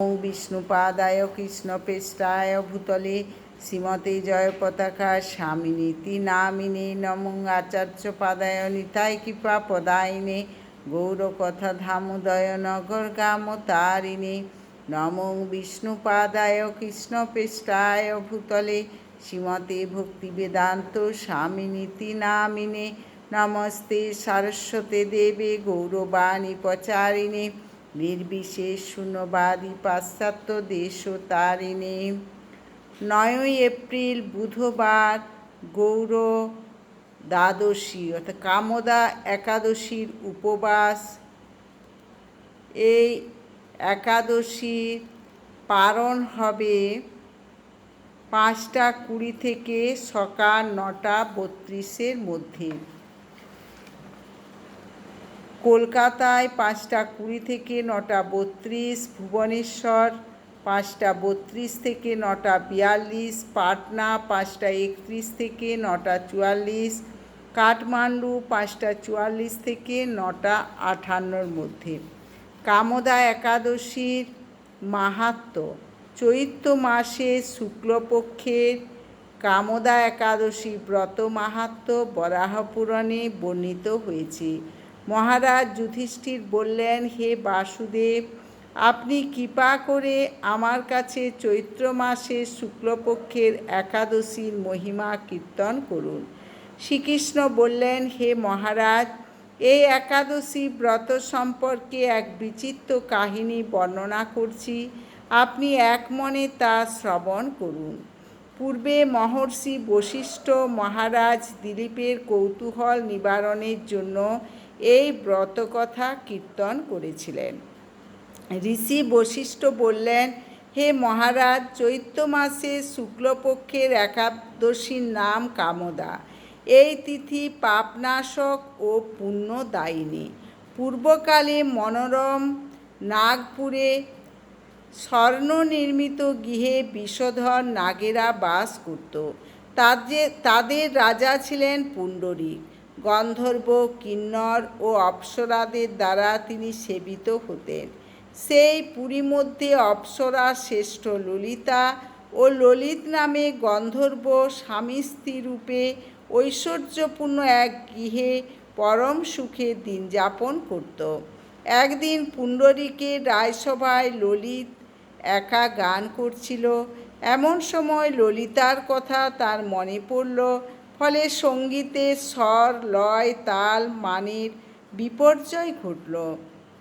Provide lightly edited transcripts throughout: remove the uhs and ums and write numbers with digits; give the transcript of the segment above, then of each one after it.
ওং বিষ্ণুপাদায় কৃষ্ণপৃষ্ঠায় ভূতলে শ্রীমতে জয় পতাকা স্বামিনীতি নামিনে নমো আচার্যপাদায় নিতাই কৃপা পদায়িনে গৌরকথা ধামোদয় নগর গাম তারিণে নমো বিষ্ণুপাদায় কৃষ্ণপৃষ্ঠায় ভূতলে শ্রীমতে ভক্তিবেদান্ত স্বামিনীতি নামিনে নমস্তে সারস্বতে দেবে গৌরবাণী প্রচারিণে নির্বিশেষ শূন্যবাদী পাশ্চাত্য দেশতারিণী। 9ই এপ্রিল বুধবার গৌর দ্বাদশী অর্থাৎ কামদা একাদশীর উপবাস। এই একাদশীর পারণ হবে 5টা 20 থেকে সকাল 9টা 32-এর মধ্যে। কলকাতায় 5টা 20 থেকে 9টা 32, ভুবনেশ্বর 5টা 32 থেকে 9টা 42, পাটনা 5টা 31 থেকে 9টা 44, কাঠমান্ডু 5টা 44 থেকে 9টা 58-র মধ্যে। কামদা একাদশীর মাহাত্ম্য। চৈত্র মাসে শুক্লপক্ষের কামদা একাদশী ব্রত মাহাত্ম্য বরাহ পুরাণে বর্ণিত হয়েছে। মহারাজ যুধিষ্ঠির বললেন, হে বাসুদেব, আপনি কৃপা করে আমার কাছে চৈত্র মাসের শুক্লপক্ষের একাদশীর মহিমা কীর্তন করুন। শ্রীকৃষ্ণ বললেন, হে মহারাজ, এই একাদশী ব্রত সম্পর্কে এক বিচিত্র কাহিনী বর্ণনা করছি, আপনি এক মনে তা শ্রবণ করুন। পূর্বে মহর্ষি বশিষ্ঠ মহারাজ দিলীপের কৌতূহল নিবারণের জন্য এই ব্রতকথা কীর্তন করেছিলেন। ঋষি বশিষ্ঠ বললেন, হে মহারাজ, চৈত্র মাসে শুক্লপক্ষের একাদশীর নাম কামদা। এই তিথি পাপনাশক ও পুণ্যদায়িনী। পূর্বকালে মনোরম নাগপুরে স্বর্ণনির্মিত গৃহে বিষধর নাগেরা বাস করত। তাদের রাজা ছিলেন পুণ্ডরীক। গন্ধর্ব, কিন্নর ও অপ্সরাদের দ্বারা তিনি সেবিত হতেন। সেই পুরী মধ্যে অপ্সরা শ্রেষ্ঠ ললিতা ও ললিত নামে গন্ধর্ব স্বামী স্ত্রী রূপে ঐশ্বর্যপূর্ণ এক গৃহে পরম সুখে দিন যাপন করত। একদিন পুণ্ডরীকের রাজসভায় ললিত একা গান করছিল। এমন সময় ললিতার কথা তার মনে পড়ল। ফলে সঙ্গীতের স্বর, লয়, তাল, মানের বিপর্যয় ঘটল।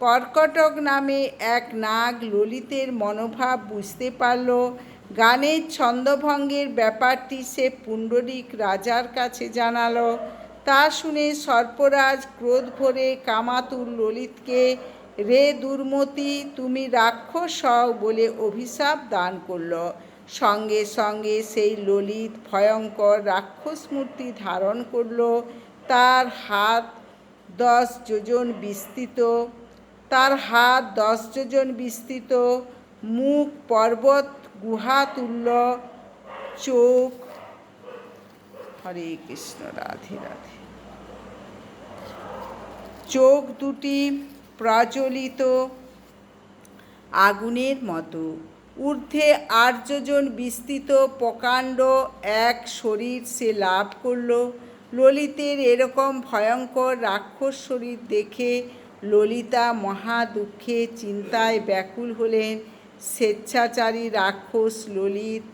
কর্কটক নামে এক নাগ ললিতের মনোভাব বুঝতে পারল। গানের ছন্দভঙ্গের ব্যাপারটি সে পুণ্ডরীক রাজার কাছে জানালো। তা শুনে সর্পরাজ ক্রোধ ভরে কামাতুর ললিতকে, রে দুর্মতি, তুমি রাক্ষস হও বলে অভিশাপ দান করল। সঙ্গে সঙ্গে সেই ললিত ভয়ঙ্কর রাক্ষস মূর্তি ধারণ করল। তার হাত 10 যোজন বিস্তৃত, মুখ পর্বত গুহা তুল্য, চোখ, হরে কৃষ্ণ রাধে রাধে, চোখ দুটি প্রজ্বলিত আগুনের মতো, ঊর্ধ্বে 8 যোজন বিস্তৃত প্রকাণ্ড এক শরীর সে লাভ করল। ললিতের এরকম ভয়ঙ্কর রাক্ষস শরীর দেখে ললিতা মহা দুঃখে চিন্তায় ব্যাকুল হলেন। স্বেচ্ছাচারী রাক্ষস ললিত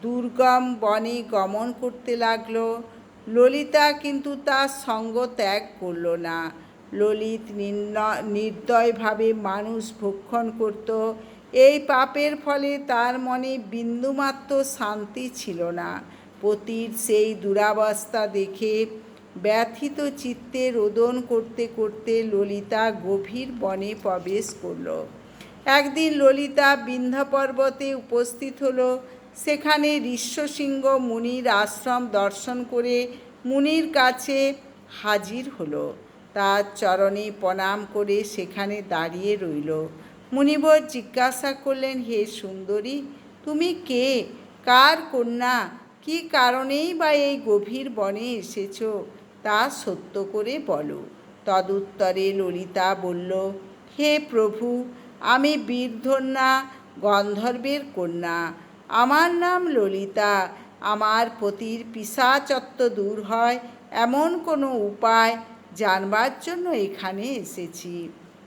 দুর্গম বনে গমন করতে লাগল। ললিতা কিন্তু তার সঙ্গ ত্যাগ করল না। ললিত নির্দয়ভাবে মানুষ ভক্ষণ করত। এই পাপের ফলে তার মনে বিন্দুমাত্র শান্তি ছিল না। পতির সেই দুরাবস্থা দেখে ব্যথিত চিত্তে রোদন করতে করতে ললিতা গভীর বনে প্রবেশ করল। একদিন ললিতা বিন্ধ্য পর্বতে উপস্থিত হল। সেখানে ঋষ্যশৃঙ্গ মুনির আশ্রম দর্শন করে মুনির কাছে হাজির হল। তার চরণে প্রণাম করে সেখানে দাঁড়িয়ে রইল। মুনিবর জিজ্ঞাসা করলেন, হে সুন্দরী, তুমি কে, কার কন্যা, কি কারণেই বা এই গভীর বনে এসেছ, তা সত্য করে বলো। তদুত্তরে ললিতা বলল, হে প্রভু, আমি বীরধন্যা গন্ধর্বের কন্যা। আমার নাম ললিতা। আমার পতির পিশাচত্ব দূর হয় এমন কোনো উপায় জানবার জন্য এখানে এসেছি।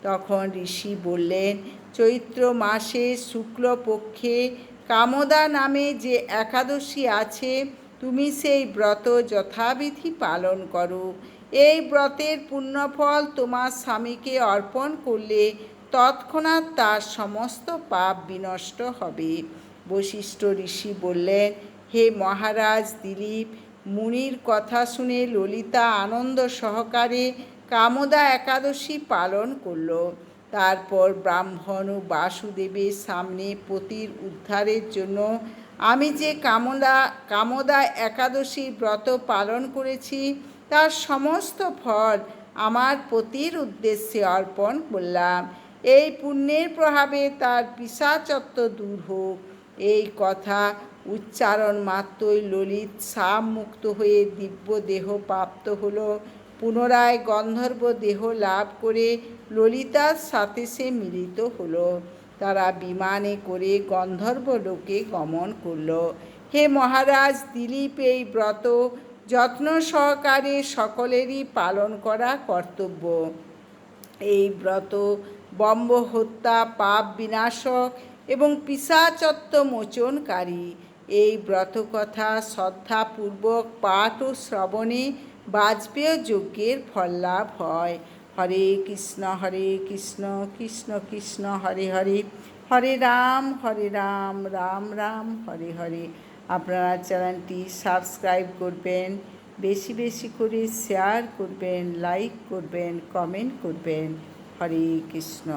তখন ঋষি বললেন, চৈত্র মাসে শুক্লপক্ষে কামদা নামে যে একাদশী আছে, তুমি সেই ব্রত যথাবিধি পালন করো। এই ব্রতের পুণ্যফল তোমার স্বামীকে অর্পণ করলে তৎক্ষণাৎ তার সমস্ত পাপ বিনষ্ট হবে। বশিষ্ঠ ঋষি বললেন, হে মহারাজ দিলীপ, মুনির কথা শুনে ললিতা আনন্দ সহকারে কামদা একাদশী পালন করল। তারপর ব্রাহ্মণ ও বাসুদেবের সামনে পতির উদ্ধারের জন্য আমি যে কামদা একাদশীর ব্রত পালন করেছি তার সমস্ত ফল আমার পতির উদ্দেশ্যে অর্পণ করলাম। এই পুণ্যের প্রভাবে তার পিশাচত্ব দূর হোক। এই কথা উচ্চারণ মাত্রই ললিত শাপ মুক্ত হয়ে দিব্য দেহ প্রাপ্ত হল। পুনরায় গন্ধর্ব দেহ লাভ করে ললিতার সাথে সে মিলিত হল। তারা বিমানে করে গন্ধর্ব লোকে গমন করল। হে মহারাজ দিলীপ, এই ব্রত যত্ন সহকারে সকলেরই পালন করা কর্তব্য। এই ব্রত ব্রহ্ম হত্যা, পাপ বিনাশক এবং পিশাচত্ব মোচনকারী। এই ব্রত কথা শ্রদ্ধাপূর্বক পাঠ ও শ্রবণে বাজপেয় যজ্ঞের ফল লাভ হয়। হরে কৃষ্ণ কৃষ্ণ কৃষ্ণ হরে হরে, হরে রাম রাম রাম হরে হরে। আপনারা চ্যানেলটি সাবস্ক্রাইব করবেন, বেশি বেশি করে শেয়ার করবেন, লাইক করবেন, কমেন্ট করবেন। হরে কৃষ্ণ।